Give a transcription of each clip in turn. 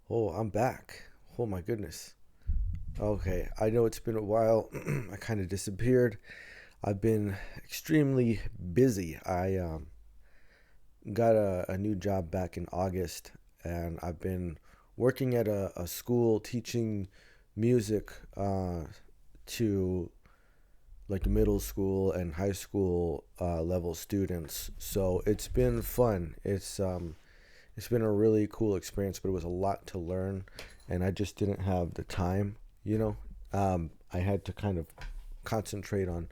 Oh, I'm back. Oh my goodness. Okay, I know it's been a while. I kind of disappeared. I've been extremely busy. I got a new job back in August, and I've been working at a school teaching music to like middle school and high school level students. So it's been fun. It's been a really cool experience, but it was a lot to learn, and I just didn't have the time. You know, I had to kind of concentrate on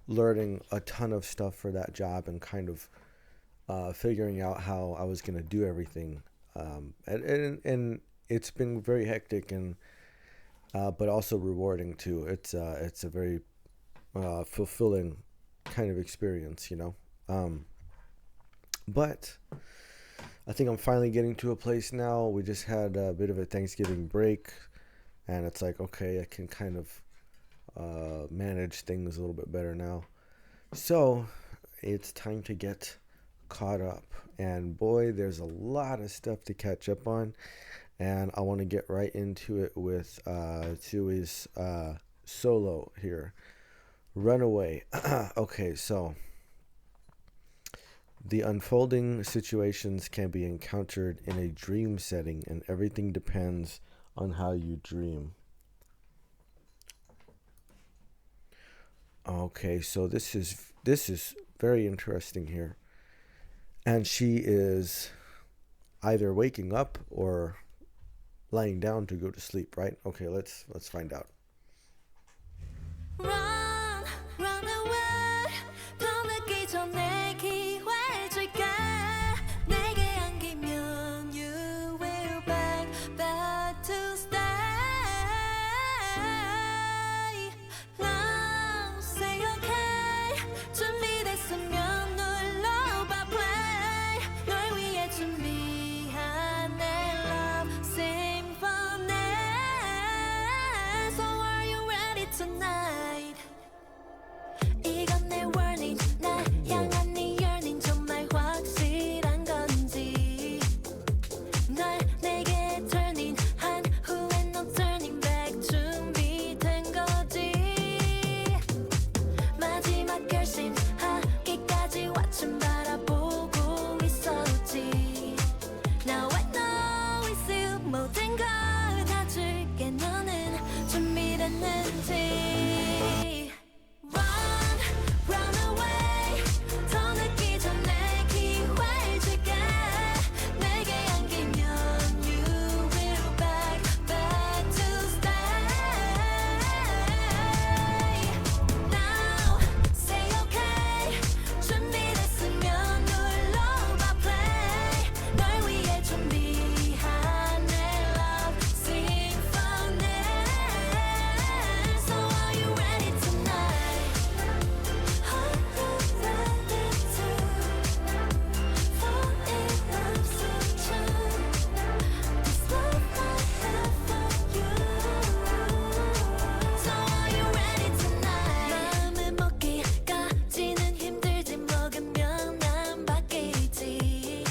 learning a ton of stuff for that job and kind of figuring out how I was gonna do everything. And it's been very hectic and but also rewarding too. It's a very fulfilling kind of experience, you know. But I think I'm finally getting to a place now. We just had a bit of a Thanksgiving break, and it's like, okay, I can kind of manage things a little bit better now. So it's time to get caught up. And boy, there's a lot of stuff to catch up on. And I want to get right into it with Tsuyu's solo here. Runaway. Okay, so the unfolding situations can be encountered in a dream setting, and everything depends on how you dream. Okay, so this is very interesting here. And she is either waking up or lying down to go to sleep, right? Okay, let's find out. Run, run away. 떠나기 전에 기회 줄게. 내게 안기면 you will back to stay. Now say okay. 준비됐으면 눌러봐 play. 널 위해 준비한 내 love symphony. So are you ready tonight? 이건 내 warning. 날 향한 네 yearning 정말 확실한 건지. 날 내게 turning 한 후엔 no turning back. 준비된 거지. 마지막 결심하기까지 watching 바라보고 있었지. Now I know it's you. 모든 걸 다 줄게. 너는 준비됐는지. Run, run away. 더 늦기 전에 기회 줄게. 내게 안기면 you will back to stay. Now say okay. 준비됐으면 눌러봐 play. 널 위해 준비한 내 love symphony. So are you ready tonight? Are you ready to fall in love so true? This love I have for you. So are you ready tonight? 마음을 먹기까지는 힘들지. 먹으면 난 바뀌지.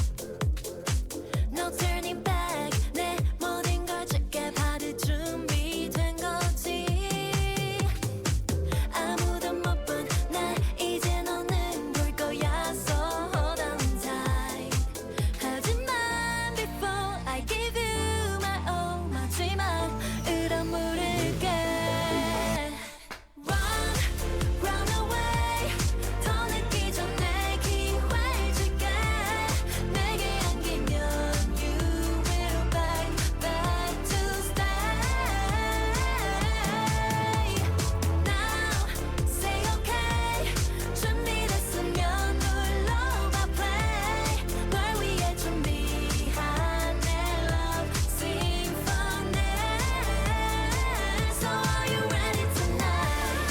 No turning back. 내 모든 걸 줄게. 받을 준비된 거지. 아무도 못 본 날 이제 너는 볼 거야. So hold on tight. 하지만 before I give you my all 마지막으로 물을게. Run, run away. 더 늦기 전에 기회 줄게. 내게 안기면 you will back to stay. Now say okay. 준비됐으면 눌러봐 play. 널 위해 준비한 내 love symphony. So are you ready tonight?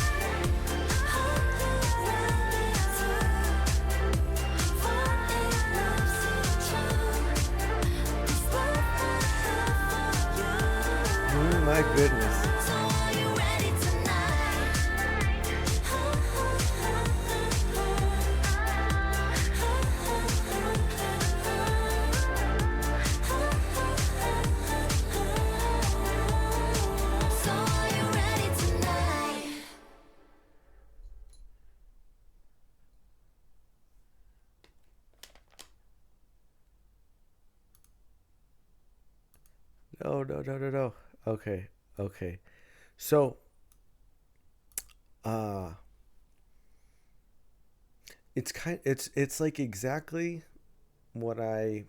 Are you ready to fall in love so true? This love I have for you. My goodness. So are you ready tonight? No, no, no, no, no. Okay, okay. So, uh, it's like exactly what I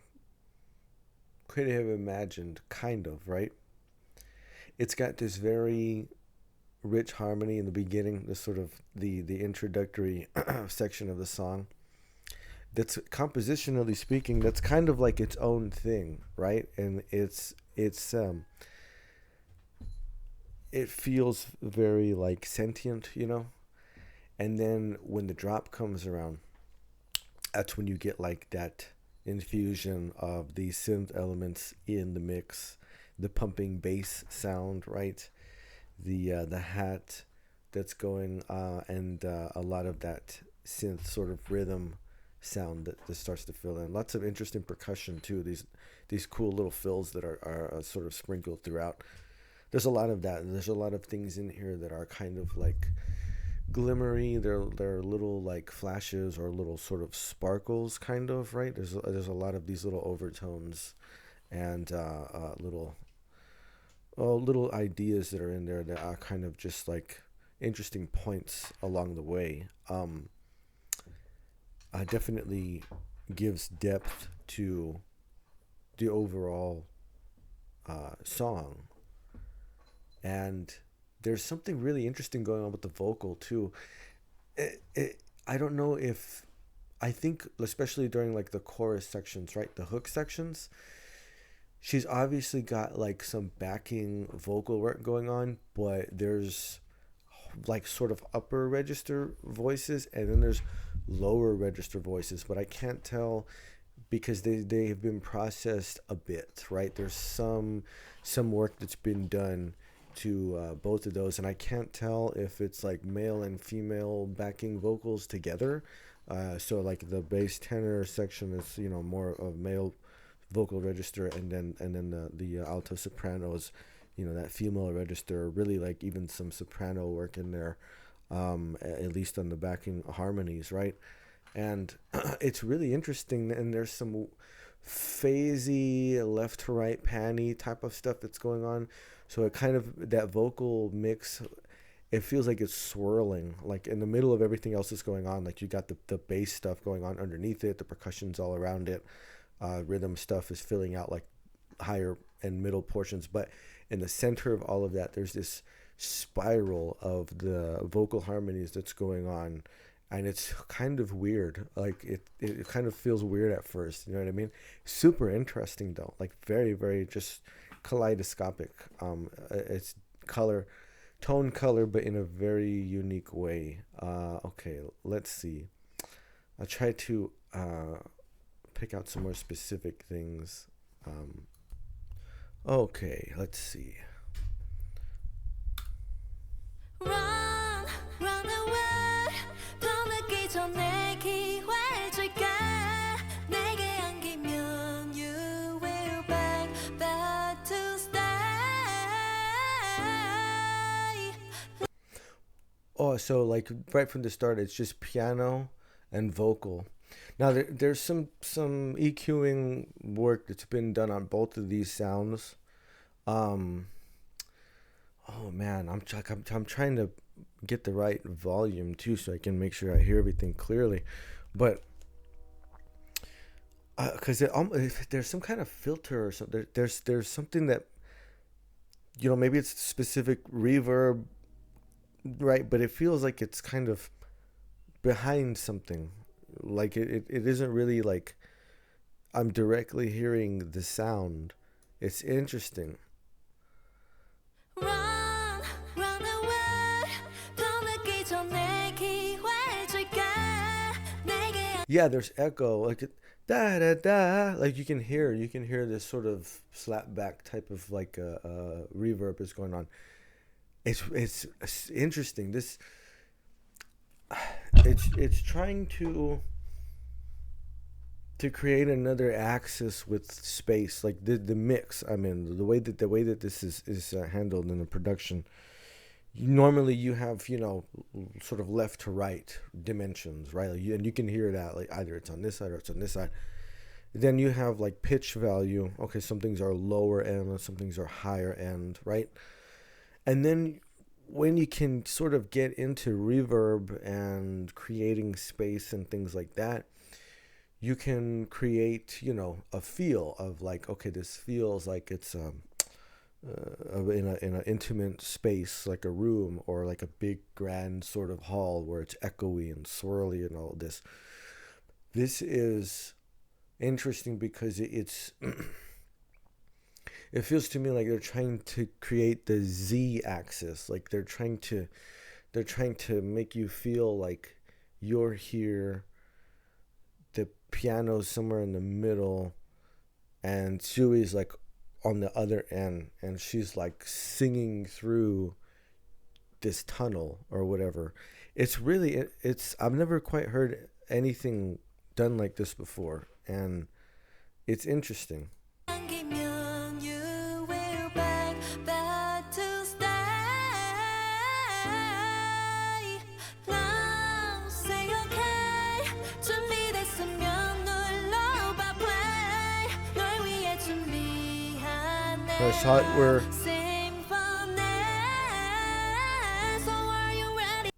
could have imagined, kind of, right? It's got this very rich harmony in the beginning, the sort of the introductory section of the song. That's compositionally speaking, that's kind of like its own thing, right? And it feels very like sentient, you know. And then when the drop comes around, that's when you get like that infusion of the synth elements in the mix, the pumping bass sound, right? The hat that's going, and a lot of that synth sort of rhythm sound that starts to fill in. Lots of interesting percussion too. These cool little fills that are sort of sprinkled throughout. There's a lot of that, and there's a lot of things in here that are kind of like glimmery. They're little like flashes or little sort of sparkles, kind of, right. There's a lot of these little overtones and little ideas that are in there that are kind of just like interesting points along the way. Definitely gives depth to the overall song, and there's something really interesting going on with the vocal too. I don't know if I think especially during like the chorus sections, right? The hook sections, she's obviously got like some backing vocal work going on, but there's like sort of upper register voices and then there's lower register voices, but I can't tell because they have been processed a bit, right? There's some work that's been done to both of those, and I can't tell if it's like male and female backing vocals together. So like the bass tenor section is more of male vocal register, and then the alto sopranos, that female register, really like even some soprano work in there, at least on the backing harmonies, right? And it's really interesting, and there's some phasey left to right panny type of stuff that's going on. So it kind of, that vocal mix, it feels like it's swirling like in the middle of everything else that's going on. Like you got the bass stuff going on underneath it, the percussion's all around it, rhythm stuff is filling out like higher and middle portions, but in the center of all of that there's this spiral of the vocal harmonies that's going on, and it's kind of weird. Like it kind of feels weird at first, you know what I mean? Super interesting though, like very, very just kaleidoscopic. It's color, tone color, but in a very unique way. Okay, let's see. I'll try to pick out some more specific things. Okay, let's see. Run, run away. 더 늦기 전에 기회 줄게. 내게 안기면 you will back to stay. Oh, so like right from the start, it's just piano and vocal. Now there's some EQing work that's been done on both of these sounds. Um, oh man, I'm trying to get the right volume too, so I can make sure I hear everything clearly. But because if there's some kind of filter or something, there's something that maybe it's specific reverb, right? But it feels like it's kind of behind something. Like it isn't really like I'm directly hearing the sound. It's interesting. Run, run away. 더 늦기 전에 기회 줄게. 내게 Yeah, there's echo, like da da da, like you can hear this sort of slap back type of like reverb is going on. It's interesting. This it's trying to create another axis with space, like the mix. I mean, the way that this is handled in the production. Normally, you have sort of left to right dimensions, right? Like and you can hear that like either it's on this side or it's on this side, Then you have like pitch value. Okay, some things are lower end and some things are higher end, right? And then when you can sort of get into reverb and creating space and things like that, you can create, a feel of like, okay, this feels like it's in an intimate space, like a room or like a big grand sort of hall where it's echoey and swirly and all this. This is interesting because it feels to me like they're trying to create the Z axis, like they're trying to make you feel like you're here, the piano's somewhere in the middle, and Tsuyu's like on the other end, and she's like singing through this tunnel or whatever. It's I've never quite heard anything done like this before, and it's interesting. 남기면 you will back to stay. Now say okay. 준비됐으면 눌러봐 play. 널 위해 준비한 I saw it where symphony. So are you ready?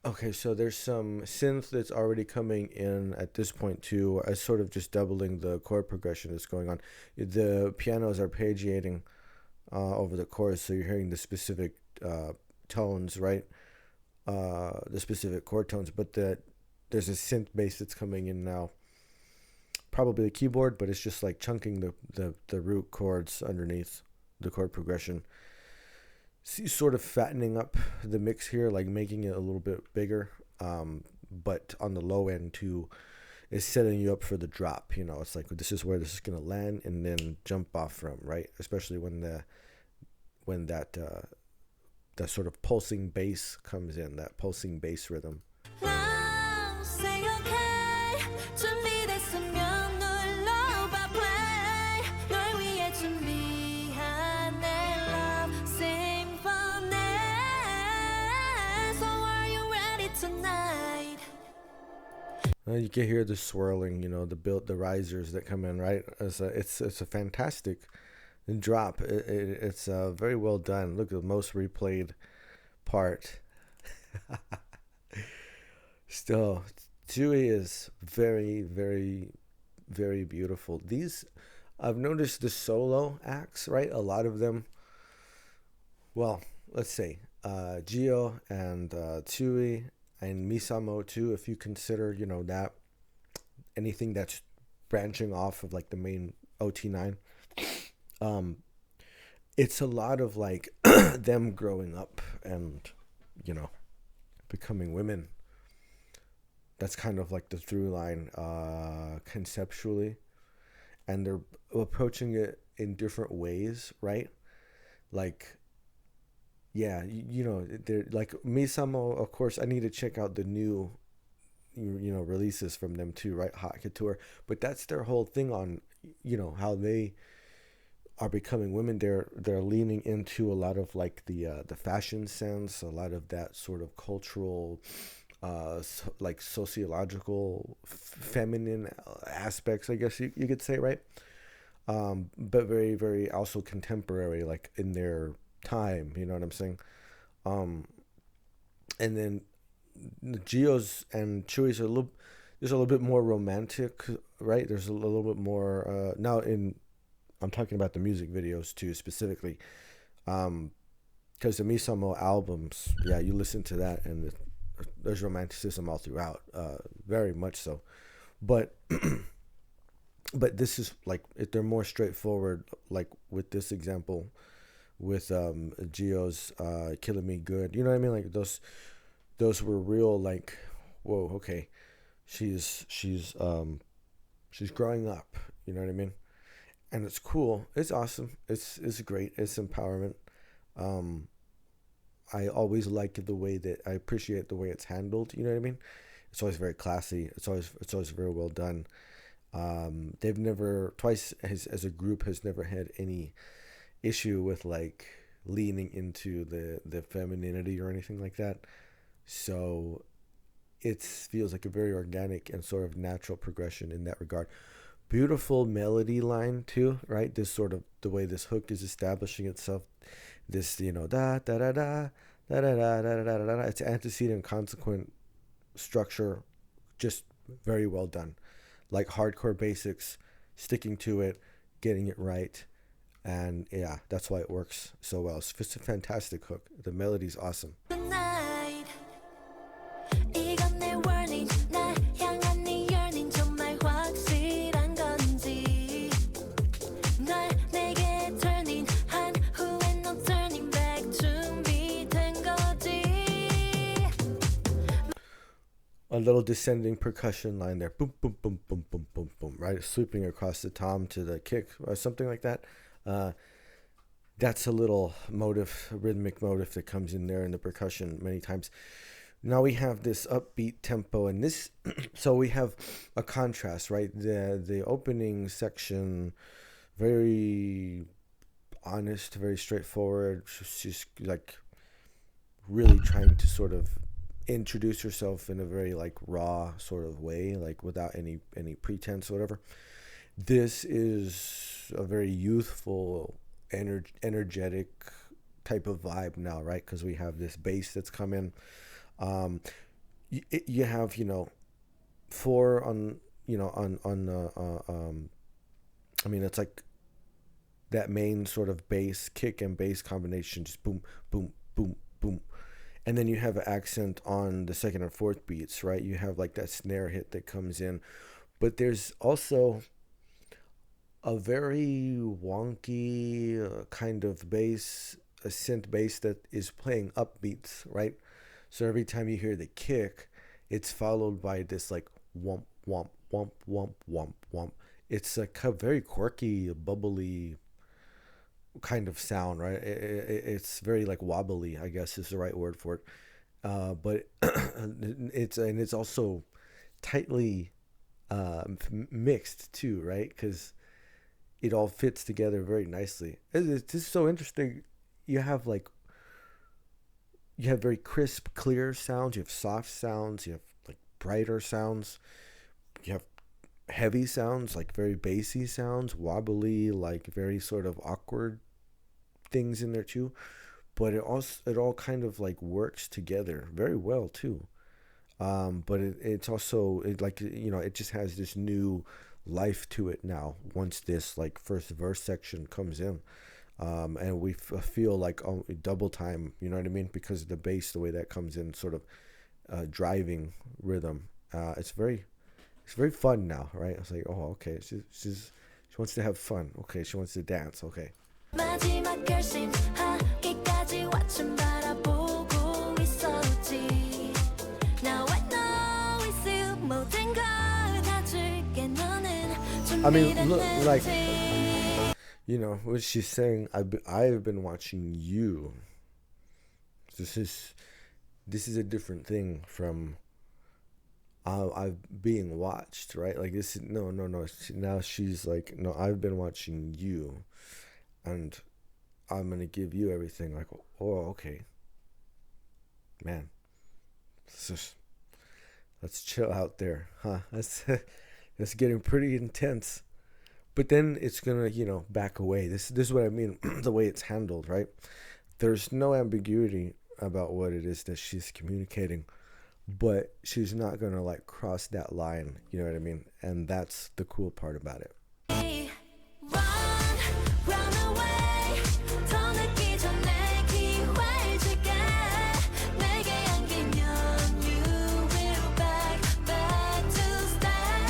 okay, so there's some synth that's already coming in at this point too, as sort of just doubling the chord progression that's going on. The pianos arpeggiating over the chorus, so you're hearing the specific tones, right? The specific chord tones, but there's a synth bass that's coming in now. Probably the keyboard, but it's just like chunking the root chords underneath the chord progression. Sort of fattening up the mix here, like making it a little bit bigger, but on the low end too, is setting you up for the drop. It's like this is where this is gonna land and then jump off from, right? Especially when that sort of pulsing bass comes in, that pulsing bass rhythm. Now say okay. 준비됐으면 눌러봐 play. 널 위해 준비한 내 love symphony. So are you ready tonight? You can hear the swirling, the risers that come in, right? It's a fantastic drop. It's very well done. Look at the most replayed part. Still, Tzuyu is very, very, very beautiful. I've noticed the solo acts, right? A lot of them. Well, let's say Gio and Tzuyu and Misamo too. If you consider, that anything that's branching off of like the main OT9, um, it's a lot of like them growing up and you know becoming women. That's kind of like the through line conceptually, and they're approaching it in different ways, right? Like, yeah, they're like Misamo. Of course, I need to check out the new, releases from them too, right? Hot Couture, but that's their whole thing on, how they are becoming women. They're leaning into a lot of like the fashion sense, a lot of that sort of cultural, like sociological, feminine aspects, I guess you could say, right? But very, very also contemporary, like in their time. You know what I'm saying? And then Geo's and Chewy's are a little. There's a little bit more romantic, right? There's a little bit more now in. I'm talking about the music videos too, specifically, because the Misamo albums, yeah, you listen to that and there's romanticism all throughout, very much so, but but this is like they're more straightforward, like with this example, with Geo's "Killing Me Good." You know what I mean? Like those were real. Like, whoa, okay, she's growing up. You know what I mean? And it's cool. It's awesome. It's great. It's empowerment. Um, I always like the way that I appreciate the way it's handled. You know what I mean? It's always very classy. It's always very well done. They've never twice as a group has never had any issue with like leaning into the femininity or anything like that. So it feels like a very organic and sort of natural progression in that regard. Beautiful melody line too, right? This sort of the way this hook is establishing itself. This, da da da da da da da da da da da. It's antecedent consequent structure, just very well done. Like hardcore basics, sticking to it, getting it right, and yeah, that's why it works so well. It's a fantastic hook. The melody's awesome. tonight. 이건 내 warning. 날 향한 네 yearning 정말 확실한 건지. 널 내게 turning 한 후엔 no turning back 준비된 거지. A little descending percussion line there, boom, boom, boom, boom, boom, boom, boom, right? Sweeping across the tom to the kick or something like that. That's a little motive, a rhythmic motive that comes in there in the percussion many times. Now we have this upbeat tempo, and this, so we have a contrast, right? The opening section, very honest, very straightforward. She's like really trying to sort of introduce herself in a very like raw sort of way, like without any pretense or whatever. This is a very youthful, energetic type of vibe now, right? Because we have this bass that's come in. You have four on I mean, it's like that main sort of bass kick and bass combination, just boom, boom, boom, boom. And then you have an accent on the second and fourth beats, right? You have like that snare hit that comes in. But there's also a very wonky kind of bass, a synth bass that is playing upbeats, right? So every time you hear the kick, it's followed by this like womp, womp, womp, womp, womp, womp. It's like a very quirky, bubbly kind of sound, right? It's very like wobbly, I guess is the right word for it. But it's also tightly mixed too, right? Because it all fits together very nicely. It's just so interesting. You have very crisp, clear sounds. You have soft sounds. You have like brighter sounds. You have heavy sounds, like very bassy sounds, wobbly, like very sort of awkward things in there too. But it all kind of like works together very well too. But it's also it just has this new life to it now once this like first verse section comes in. And we feel like double time, you know what I mean, because of the bass, the way that comes in, sort of driving rhythm. It's very fun now, right? It's like, oh, okay, she wants to have fun. Okay, she wants to dance. Okay. 마지막 결심하기까지 watching 바라보고 있었지. Now I know it's you 모든 걸 다 줄게 너는 I mean, 준비된 look, like, 내지. what she's saying. I've been watching you. This is a different thing from I've being watched, right? Like this. No. Now she's like, no, I've been watching you, and I'm gonna give you everything. Like, oh, okay, man. Let's chill out there, huh? That's getting pretty intense. But then it's gonna, back away. This is what I mean. The way it's handled, right? There's no ambiguity about what it is that she's communicating, but she's not gonna like cross that line. You know what I mean? And that's the cool part about it. Run away. 더 늦기 전에 기회를 줄게. 내게 안기면 you will back to stay.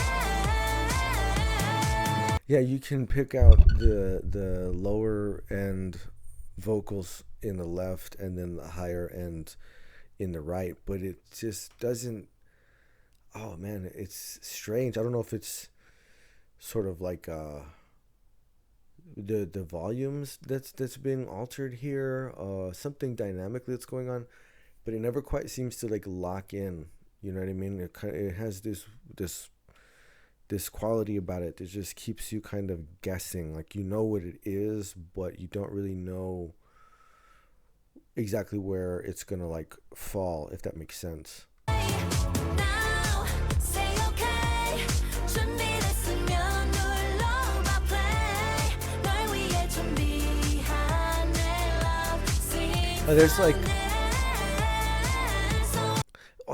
Yeah, you can pick out the lower end vocals in the left and then the higher end in the right, but it just doesn't. Oh man, it's strange. I don't know if it's sort of like the volumes that's being altered here, something dynamically that's going on, but it never quite seems to like lock in. You know what I mean? It has this quality about it that just keeps you kind of guessing, like what it is, but you don't really know exactly where it's gonna like fall, if that makes sense. 나 There's like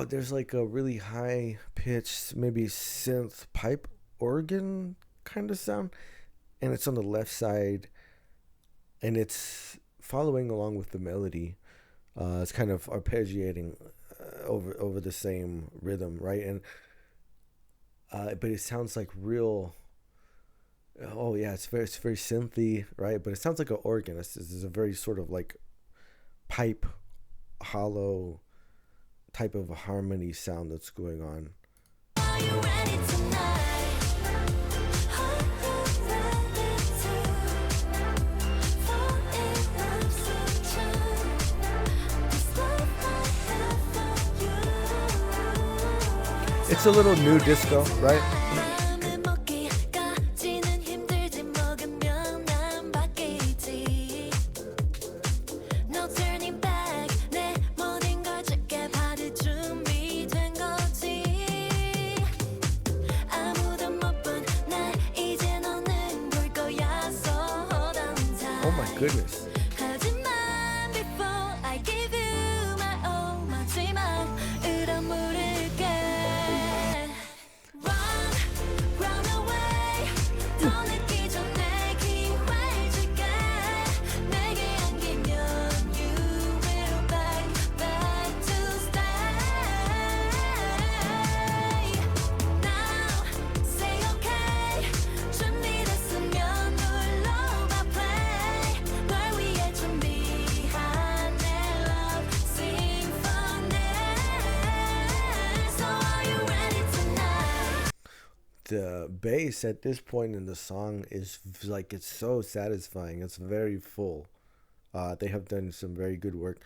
there's like a really high pitched, maybe synth pipe organ kind of sound, and it's on the left side, and it's following along with the melody. It's kind of arpeggiating over the same rhythm, right? And but it sounds like real. Oh yeah, it's very synthy, right? But it sounds like an organ. This is a very sort of like pipe, hollow type of a harmony sound that's going on. Are you ready tonight? Are you ready to fall in love so true? This love I have for you. It's a little new disco, right? 마음을 먹기까지는 힘들지 먹으면 난 바뀌지. No turning back 내 모든 걸 줄게 받을 준비된 거지. 아무도 못 본 날 이제 너는 볼 거야 so hold on Oh my tight. goodness. 하지만 before I give you my all 마지막으로 물을게. Run, run away. 더 늦기 전에 기회를 줄게. 내게 안기면 you will back to stay. Now, say okay. 준비됐으면 눌러봐 play. 널 위해 준비한 내 love symphony. So are you ready tonight? The bass at this point in the song is like it's so satisfying. It's very full. They have done some very good work.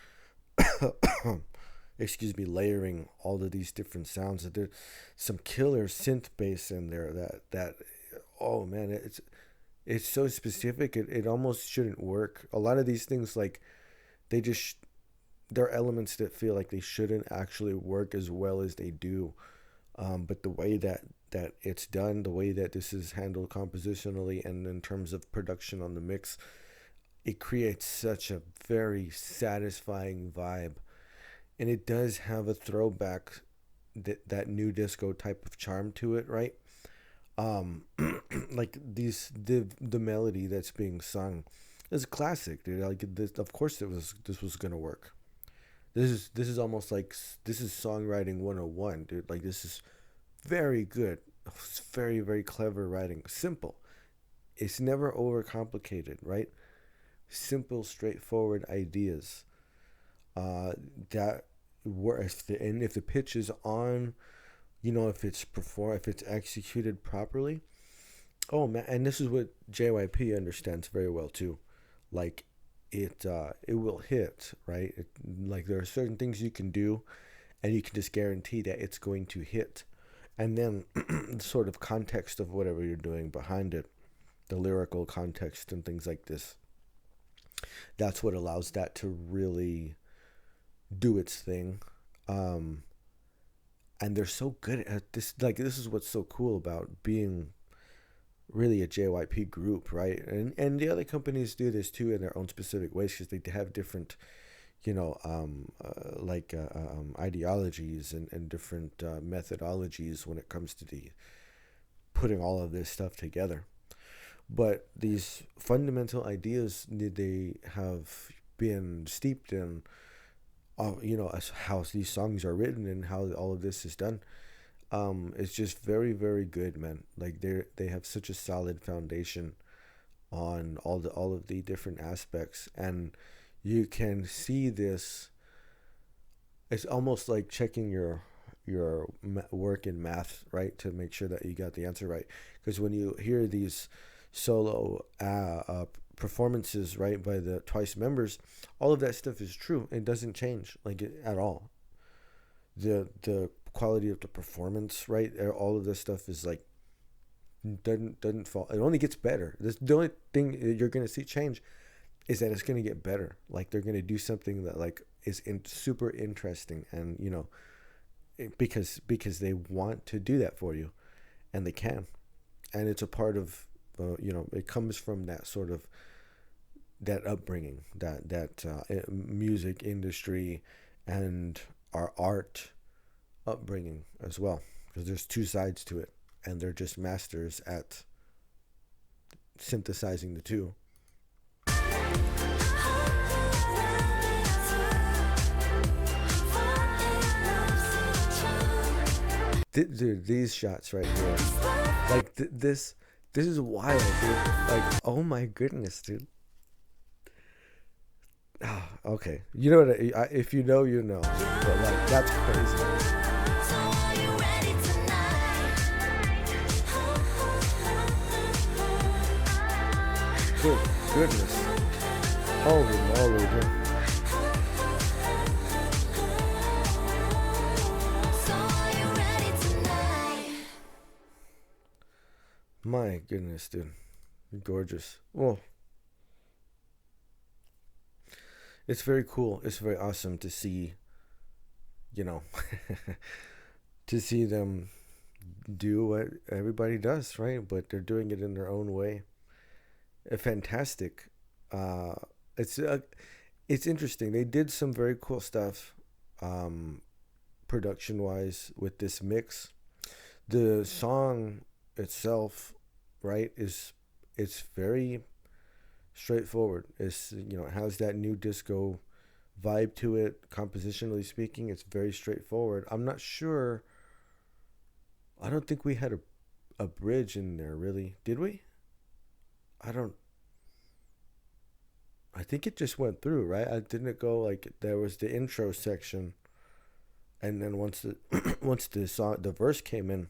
Excuse me, layering all of these different sounds. There's some killer synth bass in there. That oh man, it's so specific. It almost shouldn't work. A lot of these things like they just there are elements that feel like they shouldn't actually work as well as they do. But the way that it's done, the way that this is handled compositionally and in terms of production on the mix, it creates such a very satisfying vibe. And it does have a throwback that new disco type of charm to it, right? Um, like the melody that's being sung is classic, dude. Like this, of course, this was gonna work. This is almost like this is songwriting 101, dude. Like this is very good. It's very very clever writing. Simple. It's never overcomplicated, right? Simple, straightforward ideas. That were if the pitch is on, if it's executed properly. Oh man, and this is what JYP understands very well too. Like it will hit, right? Like there are certain things you can do and you can just guarantee that it's going to hit. And then sort of context of whatever you're doing behind it, the lyrical context and things like this. That's what allows that to really do its thing. And they're so good at this. Like this is what's so cool about being really a JYP group, right? And the other companies do this too in their own specific ways because they have different, ideologies and different methodologies when it comes to the putting all of this stuff together. But these fundamental ideas they have been steeped in, as how these songs are written and how all of this is done. It's just very very good, man. Like they have such a solid foundation on all of the different aspects, and you can see this. It's almost like checking your work in math, right, to make sure that you got the answer right. Because when you hear these solo performances, right, by the Twice members, all of that stuff is true. It doesn't change at all. The quality of the performance, right, all of this stuff is like doesn't fall. It only gets better. The only thing you're gonna see change is that it's gonna get better. Like they're gonna do something that like is super interesting, and because they want to do that for you, and they can, and it's a part of it comes from that sort of that upbringing, that music industry, and our art upbringing as well, because there's two sides to it, and they're just masters at synthesizing the two. Dude, these shots right here, like this is wild, dude. Like, oh my goodness, dude. Ah, okay, you know what? If you know, you know. But like, that's crazy. Good goodness. Holy moly, dude. My goodness, dude. Gorgeous. Well, it's very cool. It's very awesome to see, you know, to see them do what everybody does, right? But they're doing it in their own way. Fantastic. Uh, it's uh, it's interesting. They did some very cool stuff, um, production wise, with this mix. The song itself, right, is it's very straightforward. It's, it has that new disco vibe to it. Compositionally speaking, it's very straightforward. I'm not sure. I don't think we had a bridge in there, really. Did we? I don't. I think it just went through, right? I didn't it go like there was the intro section, and then once the once the verse came in,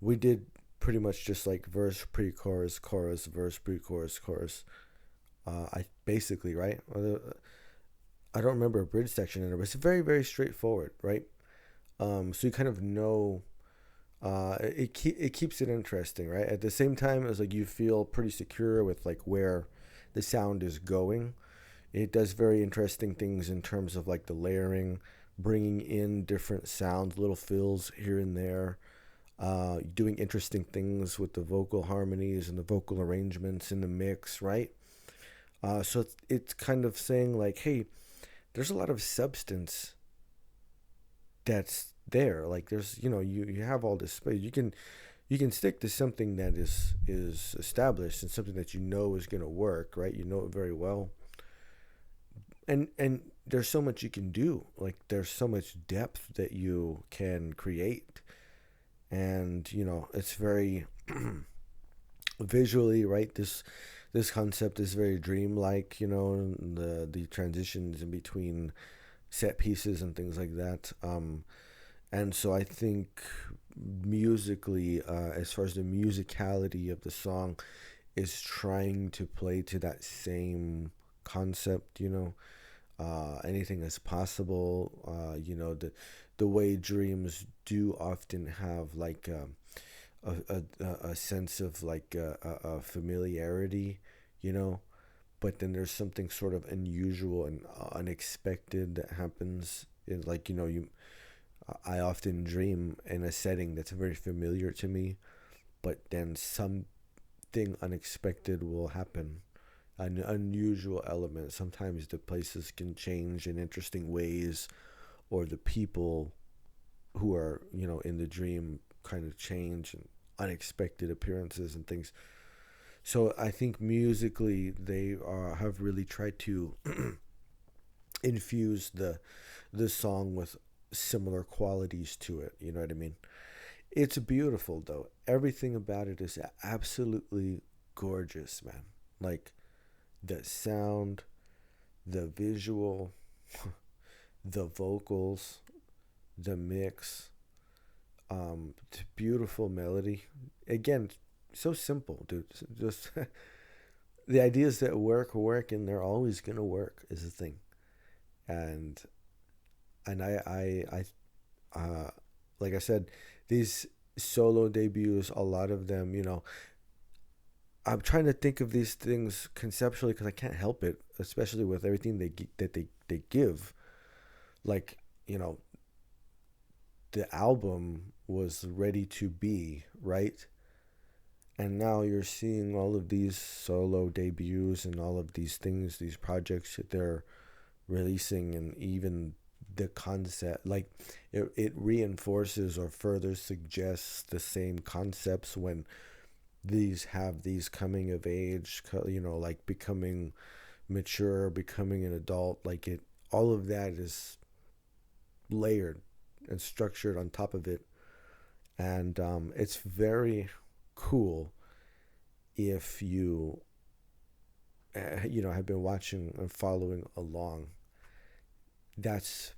we did pretty much just like verse, pre-chorus, chorus, verse, pre-chorus, chorus. I basically, right. I don't remember a bridge section in it, but it's very very straightforward, right? So you kind of know. It keeps it interesting, right? At the same time, it's like you feel pretty secure with like where the sound is going. It does very interesting things in terms of like the layering, bringing in different sounds, little fills here and there, doing interesting things with the vocal harmonies and the vocal arrangements in the mix, right? So it's kind of saying like, hey, there's a lot of substance that's there. Like there's, you have all this space. You can stick to something that is established and something that you know is going to work, right? You know it very well. And there's so much you can do. Like there's so much depth that you can create. And, it's very visually, right? This concept is very dreamlike, and the transitions in between set pieces and things like that. And so I think musically, as far as the musicality of the song, is trying to play to that same concept. Anything is possible. The way dreams do often have like a sense of like a familiarity, you know. But then there's something sort of unusual and unexpected that happens. In, like, I often dream in a setting that's very familiar to me, but then something unexpected will happen, an unusual element. Sometimes the places can change in interesting ways, or the people who are, in the dream kind of change, and unexpected appearances and things. So I think musically they have really tried to infuse the song with similar qualities to it. You know what I mean? It's beautiful though. Everything about it is absolutely gorgeous, man. Like the sound, the visual, the vocals, the mix, beautiful melody. Again, so simple, dude. Just the ideas that work, and they're always gonna work is the thing. And I like I said, these solo debuts, a lot of them, I'm trying to think of these things conceptually because I can't help it, especially with everything they give. Like, the album was ready to be, right? And now you're seeing all of these solo debuts and all of these things, these projects that they're releasing, and even the concept, like it reinforces or further suggests the same concepts when these have these coming of age, like becoming mature, becoming an adult, like it, all of that is layered and structured on top of it. And it's very cool if you have been watching and following along. That's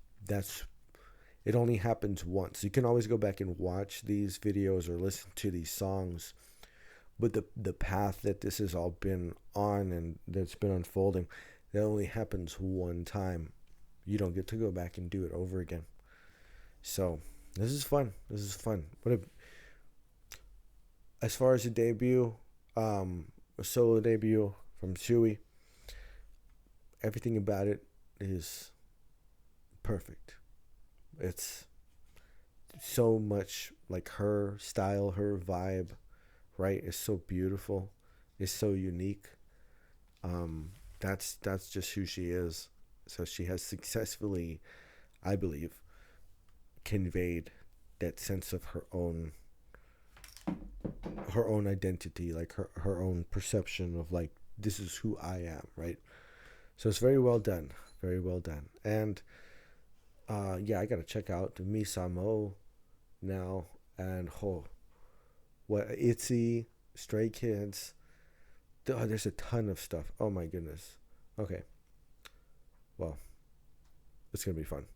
it only happens once. You can always go back and watch these videos or listen to these songs, but the path that this has all been on and that's been unfolding, that only happens one time. You don't get to go back and do it over again. So this is fun. This is fun. As far as a debut, a solo debut from Tzuyu, everything about it is perfect. It's so much like her style, her vibe, right? It's so beautiful. It's so unique. That's just who she is. So she has successfully, I believe, conveyed that sense of her own identity, like her own perception of like, this is who I am, right? So it's very well done, very well done. And yeah, I gotta check out Misamo now, and what Itzy, Stray Kids. Oh, there's a ton of stuff. Oh my goodness. Okay, well, it's gonna be fun.